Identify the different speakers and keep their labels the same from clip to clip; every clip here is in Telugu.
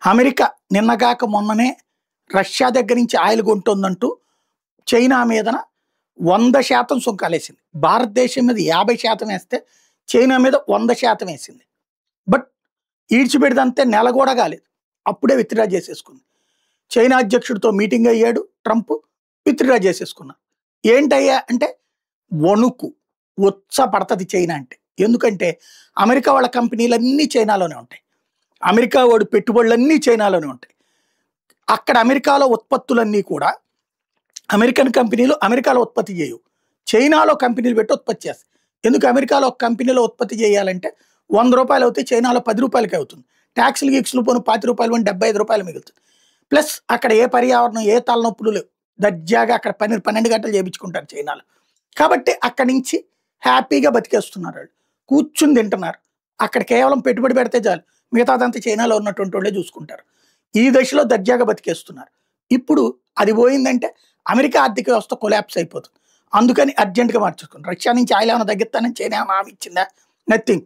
Speaker 1: అమెరికా నిన్నగాక మొన్ననే రష్యా దగ్గర నుంచి ఆయిల్ కొంటుందంటూ చైనా మీదన 100% సుంకాలేసింది. భారతదేశం మీద 50% వేస్తే చైనా మీద 100% వేసింది. బట్ ఈడ్చిపెడితే నెల కూడా కాలేదు. అప్పుడే విత్డ్రా చేసేసుకుంది. చైనా అధ్యక్షుడితో మీటింగ్ అయ్యాడు ట్రంప్, విత్డ్రా చేసేసుకున్నారు. ఏంటయ్యా అంటే వణుకు పడుతుంది చైనా అంటే. ఎందుకంటే అమెరికా వాళ్ళ కంపెనీలన్నీ చైనాలోనే ఉంటాయి. అమెరికా వాడు పెట్టుబడులన్నీ చైనాలోనే ఉంటాయి. అక్కడ అమెరికాలో ఉత్పత్తులన్నీ కూడా అమెరికన్ కంపెనీలు అమెరికాలో ఉత్పత్తి చేయవు, చైనాలో కంపెనీలు పెట్టి ఉత్పత్తి చేస్తాయి. ఎందుకు అమెరికాలో ఒక కంపెనీలో ఉత్పత్తి చేయాలంటే 100 రూపాయలు అవుతాయి, చైనాలో 10 రూపాయలకి అవుతుంది. ట్యాక్సులు గీక్సులు పోను 50 రూపాయలు అని 75 రూపాయలు మిగులుతుంది. ప్లస్ అక్కడ ఏ పర్యావరణం ఏ తలనొప్పులు లేవు, దర్జాగా అక్కడ 12 గంటలు చేయించుకుంటారు చైనాలో. కాబట్టి అక్కడి నుంచి హ్యాపీగా బతికేస్తున్నారు. వాళ్ళు కూర్చుని తింటున్నారు. అక్కడ కేవలం పెట్టుబడి పెడితే చాలు, మిగతాదంతా చైనాలో ఉన్నటువంటి వాళ్ళే చూసుకుంటారు. ఈ దశలో దర్జాగా బతికేస్తున్నారు. ఇప్పుడు అది పోయిందంటే అమెరికా ఆర్థిక వ్యవస్థ కొలాప్స్ అయిపోతుంది. అందుకని అర్జెంటుగా మార్చుకుంటారు. రష్యా నుంచి ఆయిల్ ఏమైనా తగ్గిస్తానని చైనా ఏమైనా హామీ ఇచ్చిందా? నథింగ్.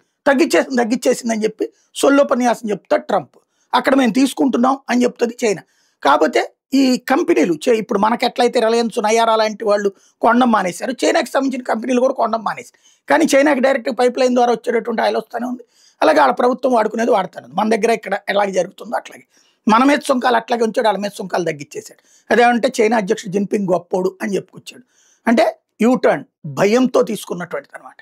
Speaker 1: తగ్గించేసిందని చెప్పి సొల్లోపన్యాసం చెప్తాడు ట్రంప్. అక్కడ మేము తీసుకుంటున్నాం అని చెప్తుంది చైనా. కాకపోతే ఈ కంపెనీలు ఇప్పుడు మనకి ఎట్లయితే రిలయన్స్, నయారా లాంటి వాళ్ళు కొండం మానేశారు, చైనాకి సంబంధించిన కంపెనీలు కూడా కొండం మానేశారు. కానీ చైనాకి డైరెక్ట్ పైప్ లైన్ ద్వారా వచ్చేటటువంటి ఆయిల్ వస్తూనే ఉంది. అలాగే వాళ్ళ ప్రభుత్వం వాడుకునేది వాడుతాను. మన దగ్గర ఇక్కడ ఎలాగ జరుగుతుందో అట్లాగే మన మీద సుంకాలు అట్లాగే ఉంచాడు, వాళ్ళ మీద సుంకాలు తగ్గించేశాడు. అదేమంటే చైనా అధ్యక్షుడు జిన్పింగ్ గొప్పోడు అని చెప్పుకొచ్చాడు. అంటే యూటర్న్ భయంతో తీసుకున్నటువంటిది అనమాట.